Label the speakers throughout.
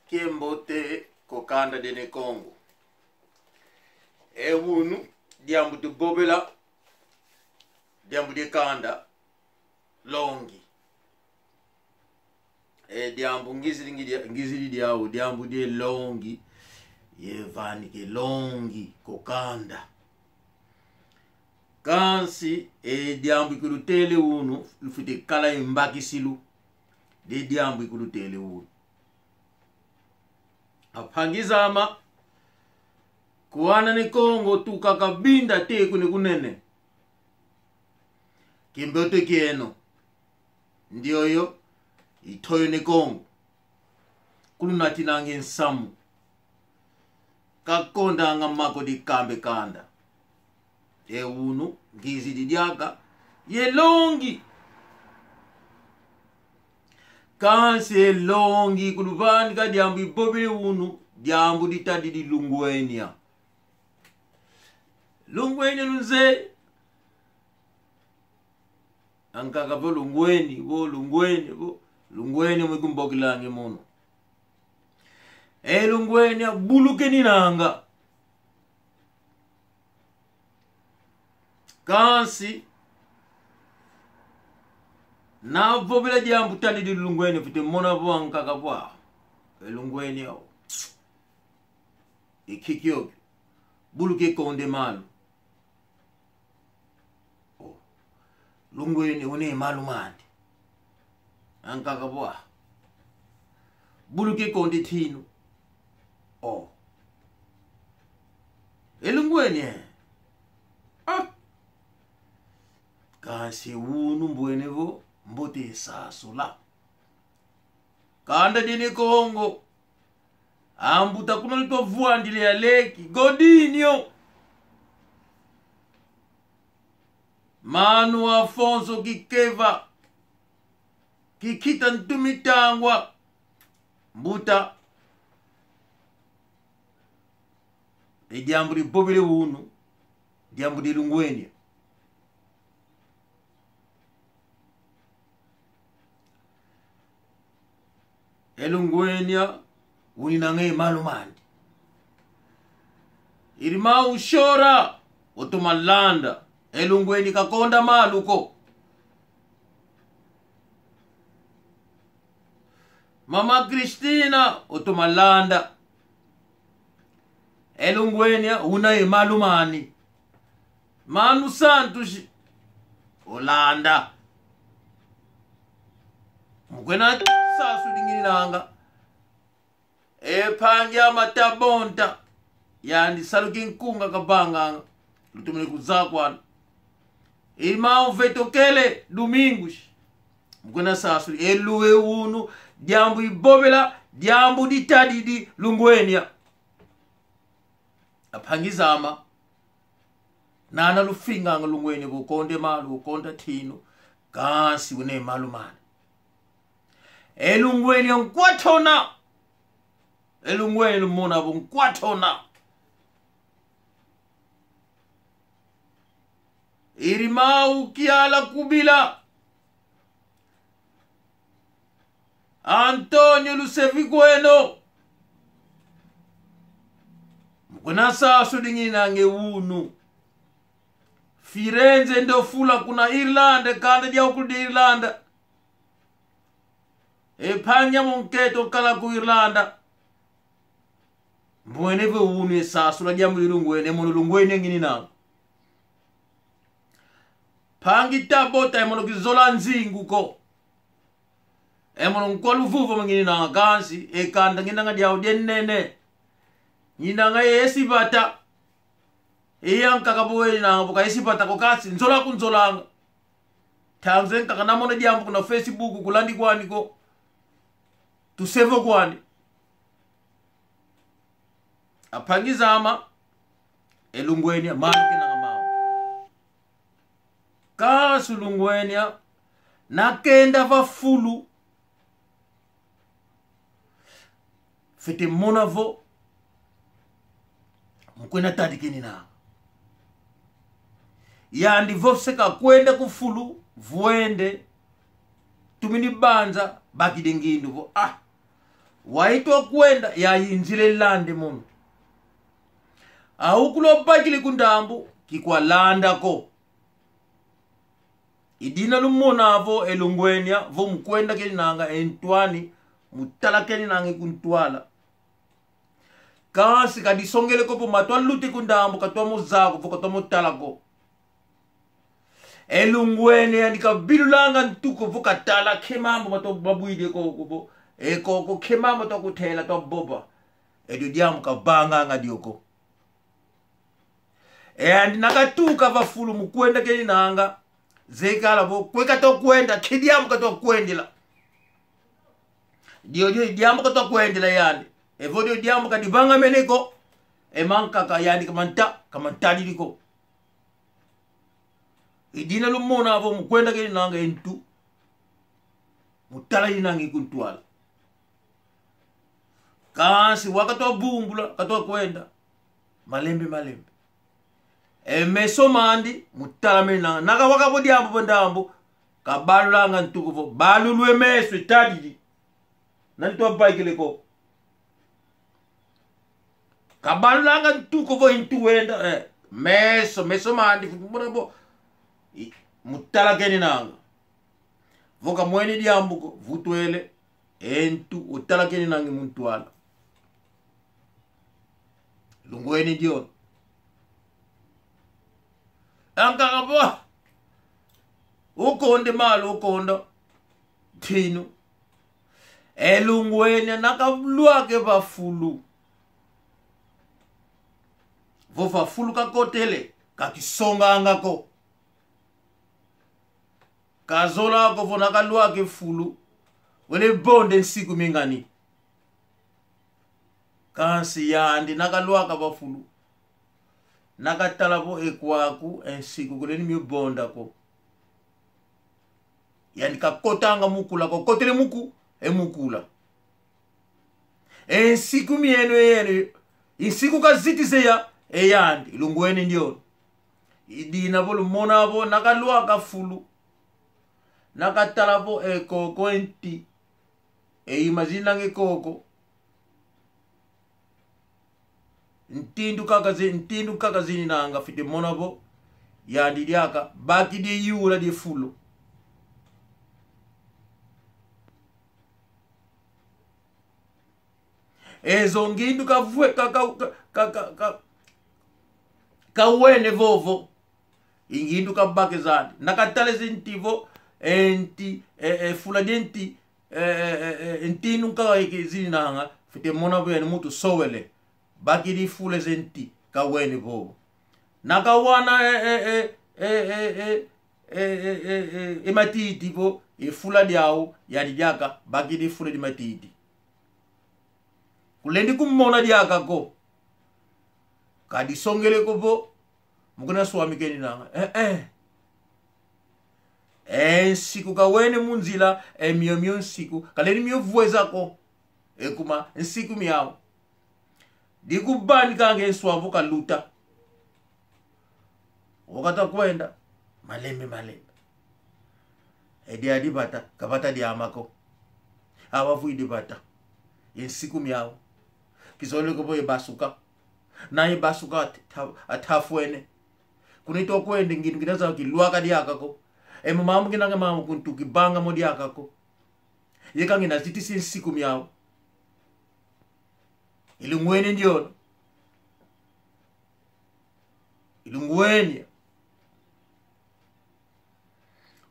Speaker 1: Kiembote kokanda dene Congo. Wunu diambu de bobela diambu de kanda longi. Diambu ngizili diawo diambu de longi yevani ke longi kokanda. Kansi diambu ikulutele wunu ufite kala imbaki silu de diambu ikulutele wunu. Apangizama kuwana ni Congo tukakabinda te kune kunene. Kimbote kieno. Ndiyo yo itoyo ni Congo. Kulunati nange nsamu. Kakonda anga mako di kambe kanda. Wunu gizi di diaka ye longi. Kansi longi kuluvani ka diambu ibobile wunu diambu ditadi di Lungwenia. Lungwenia nunze ankaka vo Lungwenia mwikumbokilange mono. Lungwenia buluke ninanga. Kansi na vobila diambu tali di Lungwenia fite mona vo ankaka vo Lungwenia ikikyo buluke konde malu. Lungwenia une malu mandi ankaka vo buluke konde tinu. Lungwenia kasi wunu mbwene vo mbote sasula kanda dine Congo ambuta kuno lito vuandile ya leki godinyo Manu Afonso Kikeva kikita ntumitangwa mbuta diambu di bobile wunu diambu di Lungwenia. Lungwenia uninange malumandi. Irima ushora otomalanda. Lungwenia kakonda maluko. Mama Christina otomalanda. Lungwenia unae malumani. Manu Santos Olanda. Mkwena sasu dingini nanga. Panja matabonta. Yani saluki nkunga kabanga. Lutumile kuzakwana. Ilmao vetokele Domingos. Mkwena sasu. Eluwe wunu. Diambu ibobela. Diambu ditadi di Lungwenia. Apangizama. Nana lufinga nga Lungwenia. Kukonde malu. Kukonda tino. Kansi une malu mani. Lungwenia nkwatona. Lungwenia mona vo nkwatona. Irimau kiala kubila. Antonio Lusevigueno. Mkwena sasu dingina nge wunu. Firenze ndo fula kuna Irlanda. Kanda dia ukudi Irlanda. Panya monketo kala ku Irlanda. Mbwene ve wunu sasu la diambu di Lungwenia. Mono Lungwenia ngini na. Pangi tabota mono kizola nzingu ko. Mono nkwalu vuvo mngini na gansi. Kanda ngina nga diawu dienene. Ngina nga esibata. Yang kakabuwe na buka esibata ko kasi. Nzola ku nzolanga. Tanzen kakana mono diambu kuna Facebook kulandi kwani ko. Tusevo kwani. Apangizama. Lungwenia maluke na ngamao. Kasu Lungwenia. Nakenda va fulu. Fete monavo. Mkwena tadikini na. Yandi vofseka kwenda kufulu. Vuende. Tumini banza. Baki dengindu vo. waitwa kwenda ya yinjile lande muno aukulo bakili kundambu kikwa landa ko idina lumona avo elungwenya vo mkwenda keni nanga entwani mutala keni nanga kuntwala kasi kadisongele ko po matwa luti kundambu katwa mozako vo katwa mutala ko elungwenya ndikabilulanga ntuko vo katala kemambo matwa babuide ko ko kemambo to kuthela to boba edio diamu kabanga nga dioko and nakatuka vafulu mukwenda keni nanga zekala vo kweka to kwenda kidiamu kato kwendela dio diamu kato kwendela yani evo dio diamu kadibanga meneko emanka ka yani kamanta diliko idina lumona vo mukwenda keni nanga entu mutala inangi kuntwala kasi wakatoa bumbula katoa kwenda malembe meso mandi mutala nanga naka wakabodi ambo bondambo kabalulanga ntukuvo balulwe meso itadidi nanitwa baikile ko kabalulanga ntukuvo intuwenda meso mandi futumbo mutala keni nanga voka mweni diambuko vutwele entu utala keni nangi muntwala lungweni dion anka kabo ukonde malo ukondo tino elungweni nakabluake bafulu vofa fulu kakotele kakisonga ngako kazola ko vona kalwake fulu wele bonde nsiku mingani kasi yandi nakalwaka bafulu nakatala vo ekwaku ensiku kuleni mibonda ko yani kakotanga mukula ko kotele muku emukula ensiku mieno yene insiku kazitize ya eyandi lungweni ndio idina vo lumona vo nakalwaka fulu nakatala vo ekoko enti imagina ngekoko ntindu kakazini nanga fite monavo yandi diaka baki di yura di fulo ezo ngindu kavwe kawene vovo ingindu kabake zandi nakatale zintivo enti fula denti entinu nkaga zini nanga fite monavo yani mutu sowele baki di fule zenti kawene vovo nakawana matiti vo fula diao yani diaka baki di fule di matiti kulendi kumona diaka ko kadi songele ko vo mukuna swami keni nanga siku kawene munzila mio siku kaleni mio vueza ko kuma siku miao dikubani kange swavu kaluta wakata kwenda malembe edi adibata kabata diamako awavu idibata siku miao kizole ko basuka na ibasuka atafwene kunito kwende ngindu kinaza kilwaka diaka ko mamu kinanga mamu kuntuki banga modi akako yeka ngina zitisi siku miao ilungweni ndio ilungweni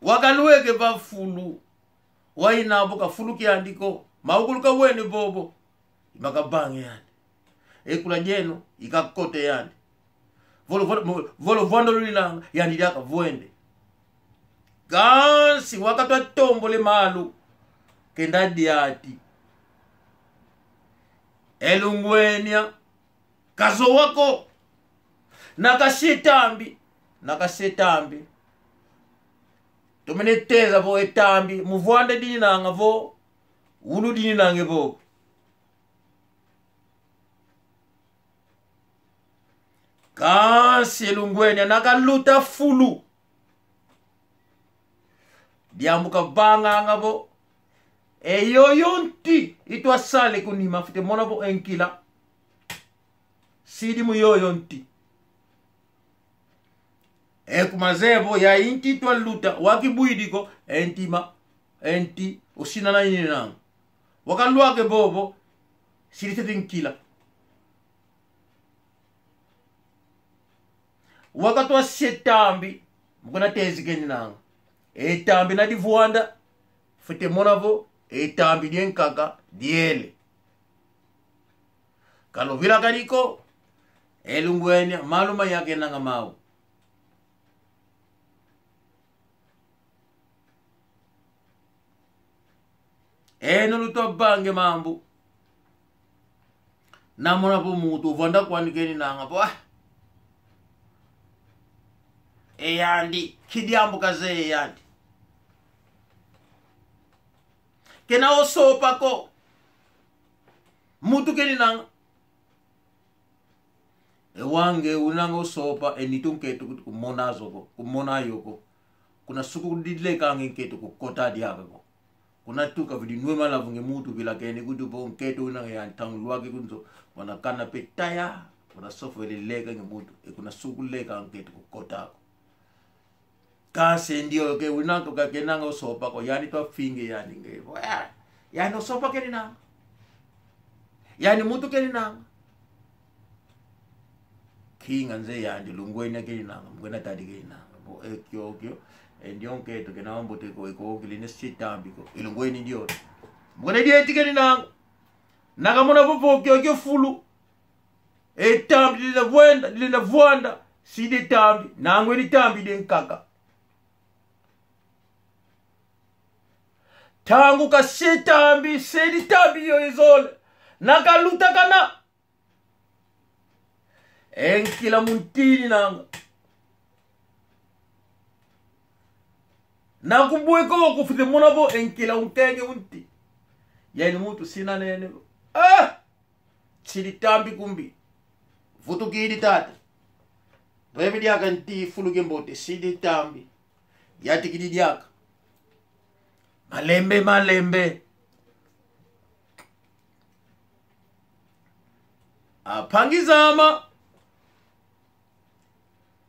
Speaker 1: wakalweke bafulu wainabo kafulu kiandiko maukuluka wene bobo imakabange yani ekula jeno ikakote yani volo vondo lulilanga yani diaka vuende gansi wakatwa tombo le malu kenda diati elungwenya kazo wako nakasetambi tomeneteza vo etambi muvwande dini nanga vo ulu dini nange vo kasi elungwenya nakaluta fulu diambuka banga ngabo yoyonti itwa sale kunima fite mona bo enkila sidi mu yoyonti kumazebo ya inti twa luta wakibuidiko enti usinana yinang wakalwake bobo silite nkila wakatwa setambi mukona tezi keninang etambi na divuanda fite monavo etambi dienkaka diele kalovila kaniko elungwenya maluma yake nanga mau luto bange mambu namona po mutu vanda kwanikeni nanga po eyandi kidiambu kaze eyandi kena osopa ko mutu keni nanga ewange unanga osopa enitunketu kumona yoko kuna suku didle kange nketu kukota diakako kuna tuka vidi nuema la vunge mutu bila kene kudu po nketu unanga ya ntanguluwake kunzo wana kana petaya wana sofu ele lega nge mutu kuna suku lega nketu kukota ako kasi ndio ke unanga kakenanga osopa ko yani to finge yani ngevo yani osopa keni nanga yani mutu keni nanga kinga nze yandi lungwenya keni nanga mkwena tadi keni nanga bo kyo ndio nketo kena mbote ko kiline sitambi ko ilungweni ndio mkwena dieti keni nanga nakamona popo kyo fulu etambi lina vuanda side tambi nangwe ni tambi de nkaka tangu ka setambi sedi tambi yo izole nakaluta kana enkila muntini nanga nakumbweko kufite monabo enkila unkenge unti yani mutu sina nene sidi tambi kumbi vutu kidi tata bwebi diaka nti fuluge mbote sidi tambi yati kidi diaka malembe apangizama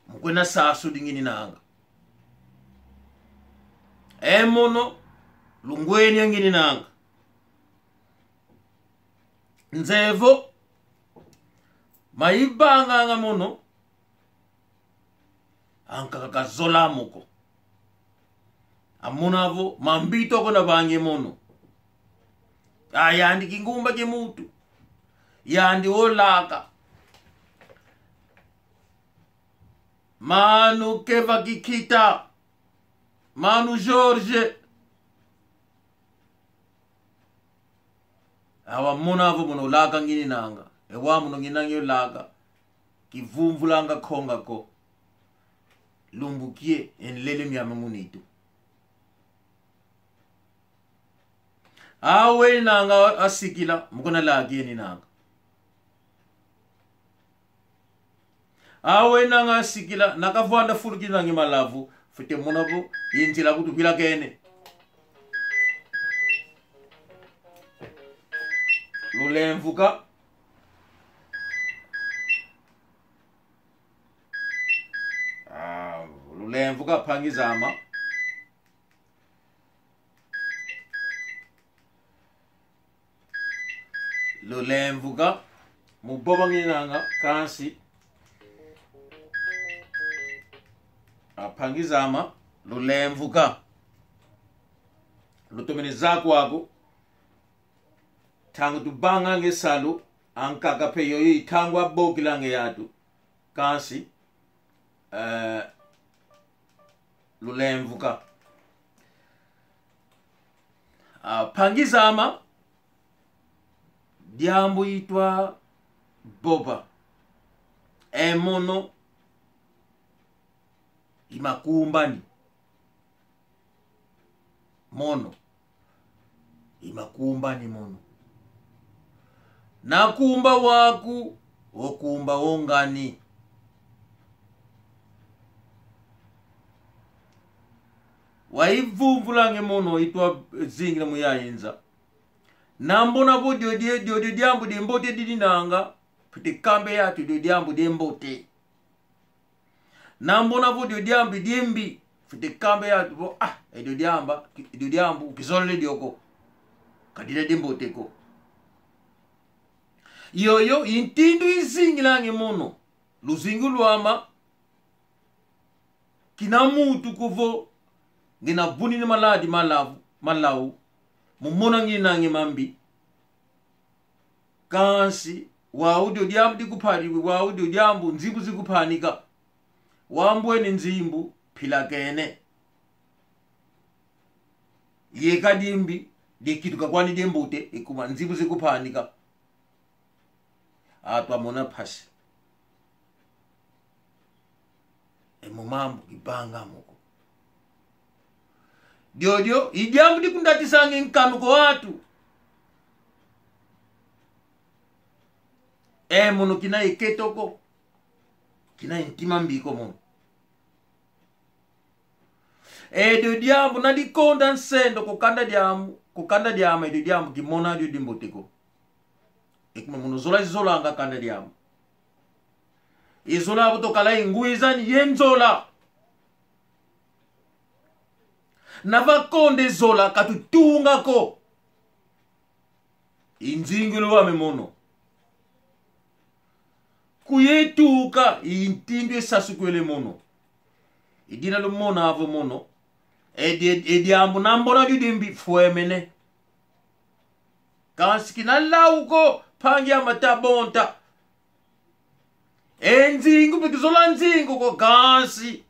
Speaker 1: mkwena sasu dingini nanga emono lungweni yangini nanga nzevo maibanga nga mono ankakazola muko amunavo mambito kona bange mono yandi kingumba ke mutu yandi olaka manu keva kikita manu George awa munavo muno laka ngini nanga ewa muno nginangi laka kivumvulanga konga ko lumbukie enlele myama munitu awe nanga asikila mukona laki eni nanga awe nanga asikila nakavanda fuluki nangi malavu fite munabo yinjila kutupila kene lulemvuka lulemvuka pangizama lulemvuka muboba nginanga kansi apangizama lulemvuka lutomene zakwago tangu tubanga ngesalu ankaka peyo yi tangu abokilange yatu kansi lulemvuka apangizama diambu itwa boba emono imakumbani mono imakumbani mono nakumba waku okumba ongani waivumvulange mono itwa zingila muyayinza Nambona bo dio diambu de mbote didinanga. Pite kambe ya tu dio diambu de mbote. Nambona bo dio diambu diembi. Pite kambe ya tu bo dio diambu kizole dioko. Kadile de mbote ko. Yoyo intindu izingi lange mono. Luzingu luama. Kina mutu kuvo. Ngina buni ni maladi malau. Mumona ngina nge mambi. Kansi. Wa audio diambu di kupari. Wa audio diambu nzibu zikupanika. Wambwe ni nzimbu. Pila kene. Yeka dimbi. Dikitu kakwani diembute. Ikuma nzibu zikupanika. Atwa mona pasi. Mumambu kibanga moko. Dio idiambu di kundati sange nkanu kwa watu. Mono kina iketoko. Kina intima mbiko mono. Dio diambu na di konda nsendo kukanda diamu dio diambu kimona dio dimboteko. Ekuma mono zola anga kanda diamu. Izola abuto kala inguizani yenzola. Nava konde zola katutunga ko. Inzingulu wa memono. Kuyetuka intindu sasukwele mono. Idina lo mona avo mono. Edi ambu nambona judimbi fuemene. Kansikina lauko pangi amatabonta. Nzingu pikizola nzingu ko gansi.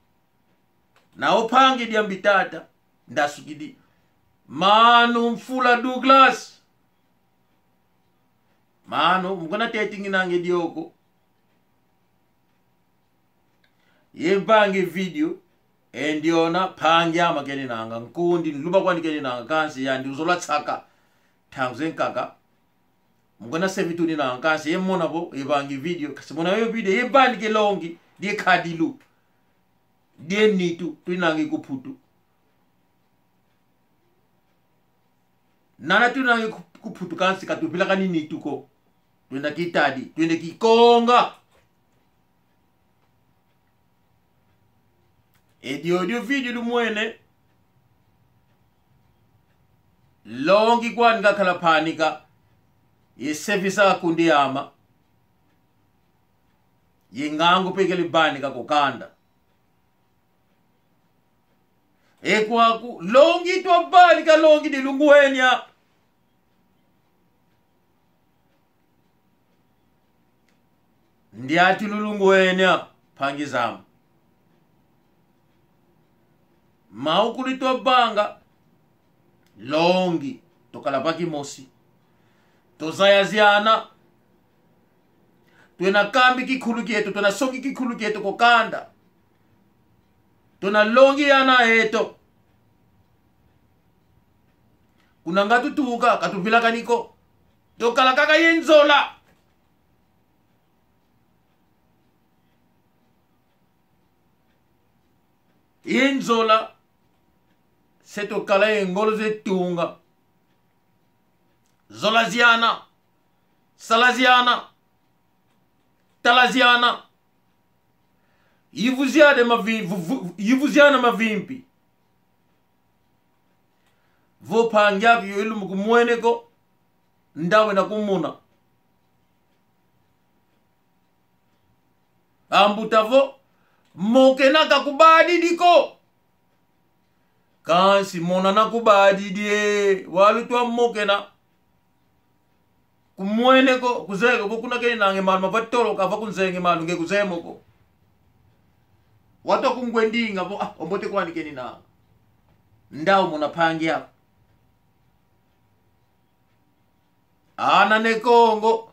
Speaker 1: Na upangi diambitata. Ndasukidi. Manu mfula Douglas. Manu mkona tetingi nange dioko. Yebangi video. Endiona pangi ama keni nanga. Nkundi nluba kwani keni nanga. Gansi yandi uzola tsaka. Tangzen kaka. Mgona sevitu ni na nkasi yemona bo yebangi video kasi mona yo video yebandi ke longi die kadilu die nitu twinangi kuputu nana twinangi kuputu kansi katupila kani nitu ko twenda kitadi twende kikonga audio video lumwene longi kwa ngakala panika yesevisa kundi ama yengangu pekeli bani kakukanda ekwaku longi to bani ka longi di lunguenya ndiati lulunguenya pangizama maukuli to banga longi tokala paki mosi tozayaziana tuena kambi kikulu kietu tuena songi kikulu kietu kokanda tuena longi yana eto kuna ngatu tuka katupila kaniko tokala kaka yenzola yenzola seto kala yengolo zetunga Zolaziana, Salaziana, Talaziana, Yivuziana mavimpi. Vopangyaki yoilu mkumweneko, ndawe na kumuna. Ambutavo, mokena kakubadi diko. Kansi mona nakubadi die, walutua mokena. Kumweneko kuzego kuna kene nange malu mavatolo kava kunzenge malu nge kuzemoko watu kungwendinga bo ombote kwani kene na ndao mona pangia ana ne Kongo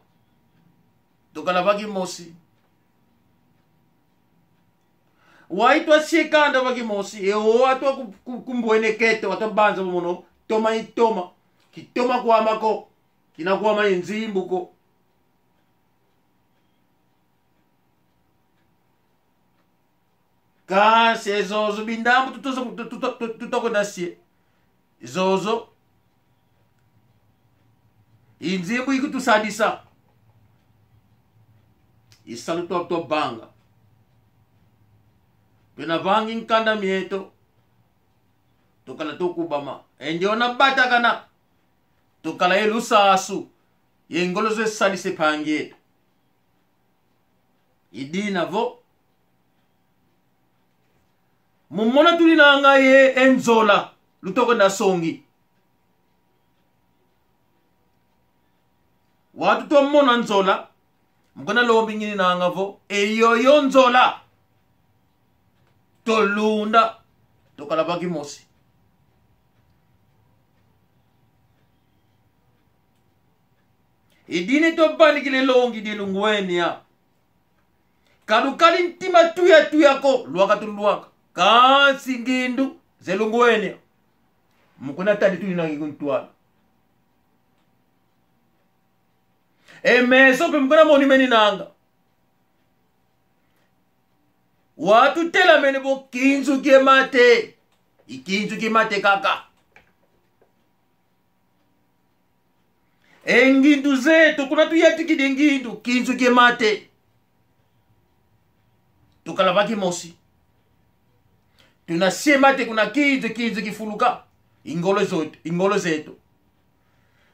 Speaker 1: tokala bagi mosi waitwa shekanda bagi mosi watu kumbwene keto watu banza mono toma kitoma kwa mako kinakuwa mainzimbu ko kasi zozo bindambu tutoko dasie zozo inzimbu ikutusadisa isalu to banga pena vangi nkanda mieto tukala tukubama endiona bata kana tukala elusasu yengoloze salise pange idina vo mumona tulinanga ye enzola lutoko na songi watu to mona nzola mkona lombi ngini nanga vo eyo nzola to lunda tukala baki mosi idini to bani kile longi di lungweni ya kadukali ntima tuya ko luwaka tuluwaka kasi ngindu ze lungweni ya mkuna tadi tulinangi kuntuwala meso pe mkuna moni meni nanga watu tela meni bo kinzu kemate ikinzu kemate kaka engindu zetu kuna tuyatikide ngindu kinzu kemate tukalabaki mosi tunasema kuna kinzu kifuluka ingolo zetu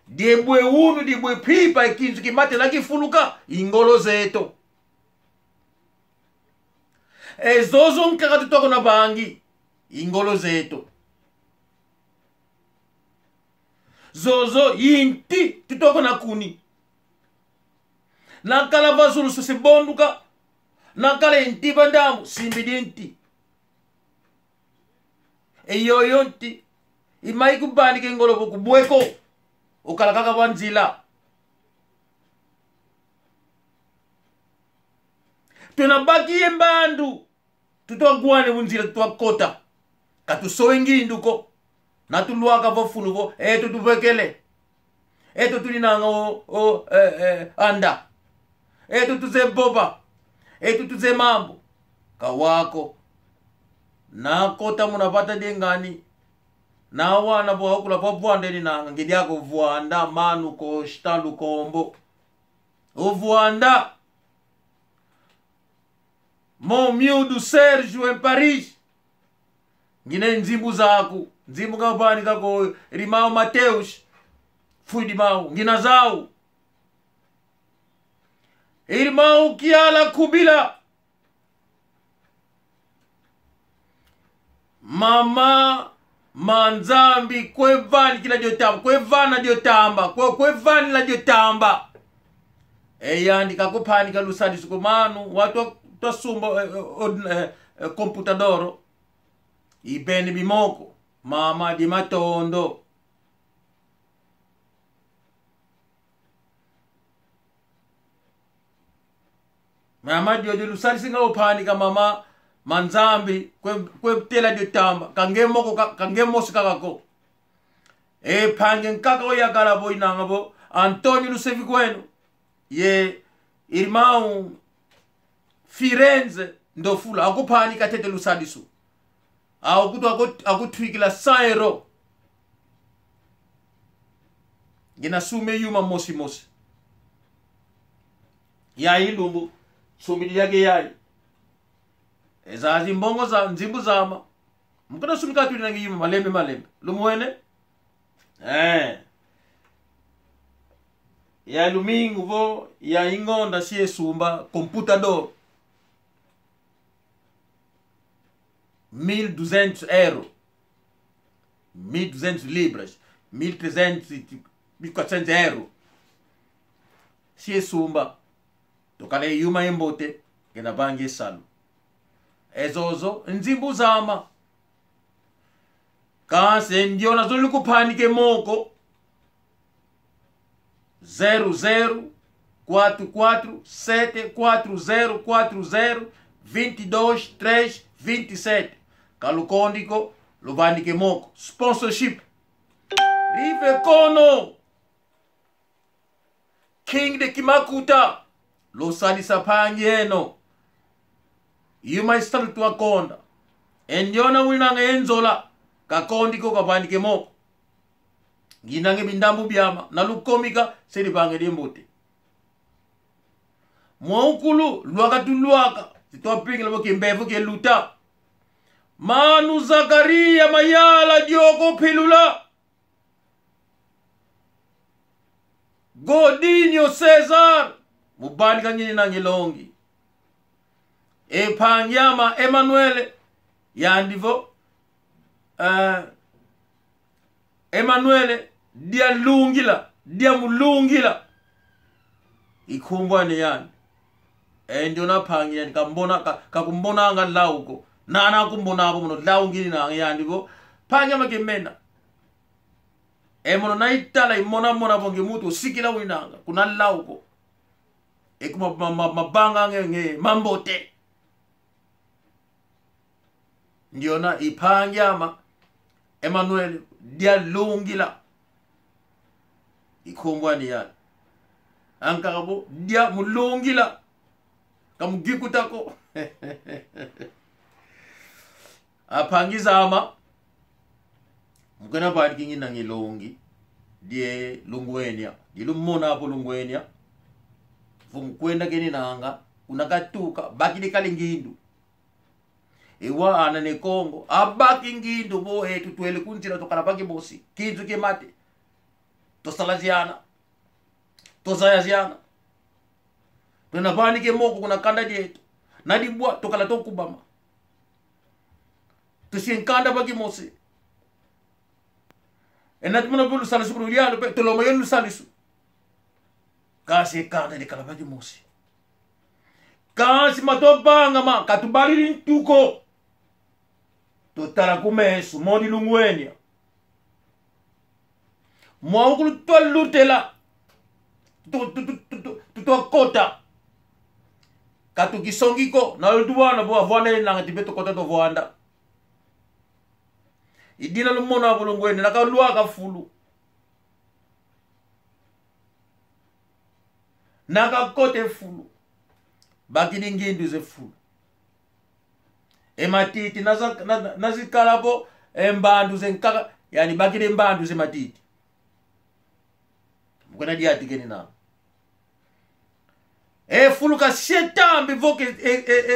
Speaker 1: diebwe unu diebwe pipa ikinzu kimate na kifuluka ingolo zetu ezozo nkaka tutoko na bangi ingolo zetu zozo yinti tutoko na kuni nakala vazulu sosibonduka nakala inti bandamu simbidinti eyoyo nti imai kubani ke ngolo kubweko ukala kaka banzila tunabaki embandu tutwagwane bunzila tutwakota katusowe nginduko natulwaka vofunu vo eto tuvekele eto tulinanga anda eto tuze boba eto tuze mambo kawako nakota munapata dengani na wana bo hakula popwande ni nanga ngidyako vuanda manu ko shtalu kombo uvuanda mon miudu Sergio en Paris ngine nzimbu zaku nzimbu kabani kako rimao Mateus fuidi mau ngina zau irimao kiala kubila mama manzambi kwevani kila diotamba kwevana diotamba kwevani la diotamba eyandika kupanika lusadi sukumanu watu tosumba computadoro ibeni bimoko mama di matondo mama dio lusadi singa upanika mama manzambi kwe tela diotamba kangemosi kakako pange nkaka oyagala bo inanga bo Antonio Lusevi kwenu ye irmão Firenze ndofula akupani katete lusadisu akutwikila 100 euro gina sume yuma mosi ya ilumbu sumidi yake yai ezazi mbongo za nzimbu zama mkana sumika tulinangi yuma malembe lumuene ya lumingu vo ya ingonda siye sumba computador 1200 euro 1200 libras 1300 1400 euro siye sumba tokale yuma embote gena bange salu ezozo nzimbu zama kanse ndiona zoli kupanike moko 00 44 740 40 22 3 27 kalukondiko lubanike moko sponsorship Rive Kono King de Kimakuta lo salisa pangeno yuma istal tu akonda endiona winanga enzola kakondiko kabandike moko ginange bindambu byama na lukomika seri bange dembote mwaukulu luaka tuluaka titopinga labo kimbevu ke luta manu Zakaria mayala dioko pilula Godinho Cesar mubali kangini na ngilongi panyama Emmanuel yandivo Emmanuel dia lungila dia mulungila ikumbwane yani ndio napangira nikambona kakumbona anga lauko nana kumbona abo muno laungili na yandivo panyama kemena mono naitala imona mona bonge mutu sikila winanga kuna lauko ekuma mabanga nge mambote ndio na ipanyama Emmanuel dia lungila ikumbwani yani ankabo dia mulungila kamugikutako apangiza ama mukana bali kingi na ngilongi die lungwenya dilumona hapo lungwenya vumkwenda keni nanga unakatuka baki kalingindu ewa ana ne Kongo abaki ngindu bo tutwele kuntira tokala baki bosi kinzu ke mate to salaziana to zayaziana tuna bani ke moko kuna kanda dieto nadi bwa tokala tokubama tusinkanda baki mosi enat mona bulu salisu brulialo pe tolo mayon salisu kasi kanda de kala baki mosi kasi matobanga ma katubali ntuko totala kumesu modi lungwenya mwaukulu tolutela tutokota katu kisongiko na lutuwana bo avwana nanga tibeto kota to vwanda idina lumona bulungwenya nakaluaka fulu nakakote fulu bakini ngindu ze fulu ematiti nazikalabo embandu ze nkaka yani bakini embandu ze matiti mukona diati keni na fulu ka shetambi voke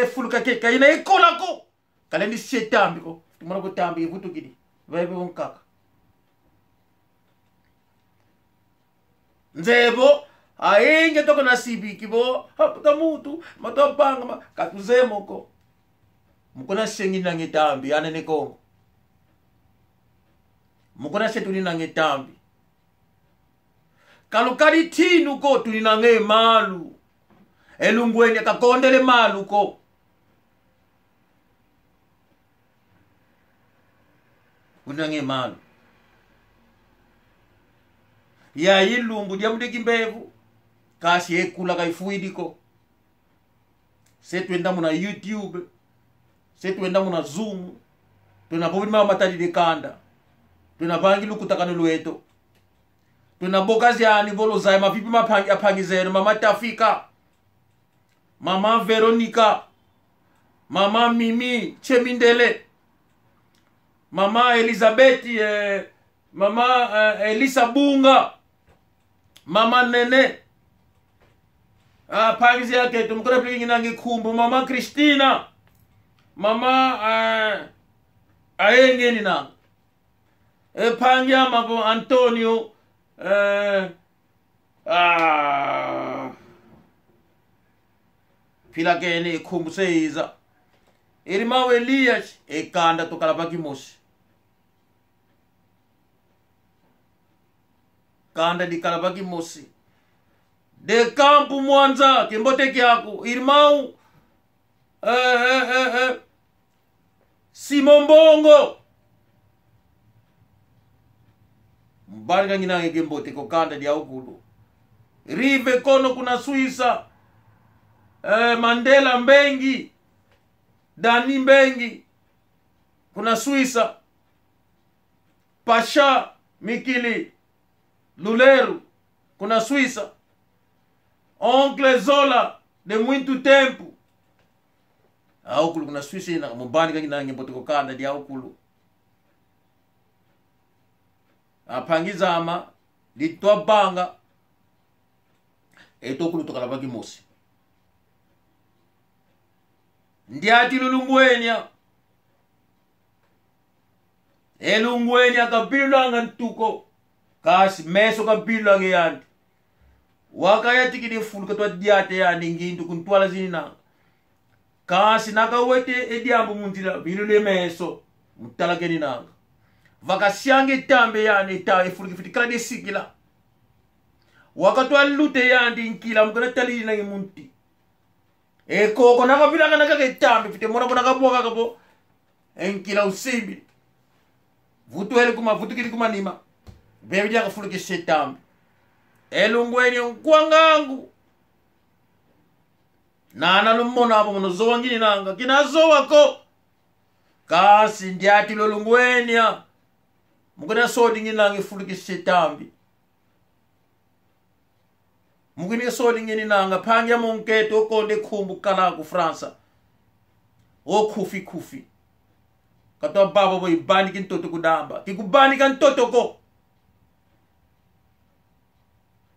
Speaker 1: fulu ka keka ina ikola ko kale ni shetambi ko tumana ko tambi vutu gidi vebe onkaka nzebo aenge toko na sibiki bo hapata mutu matopanga katuzemo ko mukona sengi na ngetambi ane ne Kongo mukona setuli na ngetambi kalukali tinu ko tulina nge malu elungweni kakondele malu ko unange malu ya ilumbu dia mudeki mbevu kasi ekula kaifuidiko setwenda muna YouTube setwenda muna Zoom tunapobima matadi de kanda tunapangi lukutakano lweto tunabokazi yani volo za mapipi mapangi apangizeno mama Tafika mama Veronica mama Mimi Chemindele mama Elizabeth mama Elisa Bunga mama Nene pangizi yake tumkora pili nangi kumbu mama Christina mama aenge nina pangia mabo Antonio pila kene kumbu seiza irimawe Elias kanda tokala baki mosi kanda di kalabaki mosi de kampu Mwanza kimbote kyako irimau Simombongo mbarga ngina kimbote ko kanda dia ukulu rive kono kuna Suisa Mandela Mbengi Dani Mbengi kuna Suisa Pasha Mikili Luleru kuna Suisa Oncle Zola de muito tempo aukulu kuna Suisa na mbani kangina ngimbote ko kanda dia ukulu apangiza ama litwa banga etokulu tokalabaki mosi ndiati lulungwenya elungwenya kabilanga ntuko kasi meso kabilanga yanti wakaya tikini fulu katwa diate yani ngindu kuntwala zina kasi nakawete ediambu muntila bilule meso mutalakeni nanga vakasyange tambe yani ta efulu kifitikala de sikila wakatwa lute yandi nkila mukana talili na munti koko nakabilanga nakake tambe fite mona bona kaboka kapo enkila usimbi vutu hele kuma vutu kili kuma nima bebi ya kafulu kisetambe elungweni nkwangangu nana lumona hapo mno zowa ngini nanga kina zowa ko kasi ndiati lo lungweni ya mukana sodi ngini nanga fulu kisetambe mukini sodi ngini nanga pangya monketo konde kumbu kala ku Fransa o kufi katwa baba boy bani kin toto kudamba kikubani kan toto ko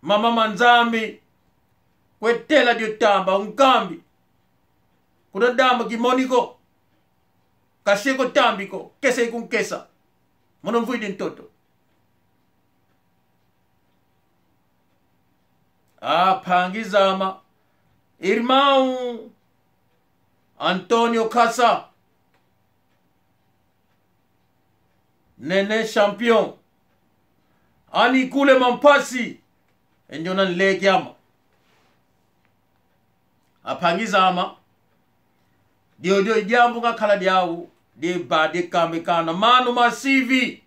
Speaker 1: mama manzambi kwetela dio tamba unkambi kudadamba kimoniko kaseko tambiko kese kunkesa mono mvuidi ntoto pangizama irmão Antonio Casa nene champion ani kule mampasi enjona nleke ama apangizama dio jambu nga kala diawu de ba de kamekana manu masivi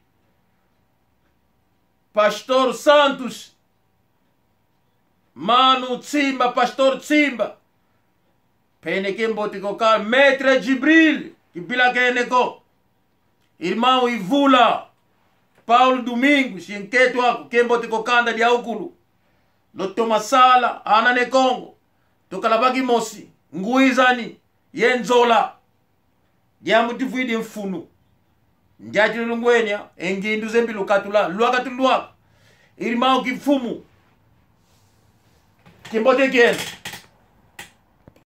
Speaker 1: Pastor Santos Manu Tsimba, Pastor Tsimba pene kemboti kokal Maître Jibril kibila keneko irmão Ivula Paulo Domingos yenketo wako kemboti kokanda dia ukulu Loto Masala anane Kongo tokalabaki mosi nguizani yenzola dia mutividi mfunu njati lungwenya engindu zembilu katula luakatulwa irmão kifumu Kimbote again.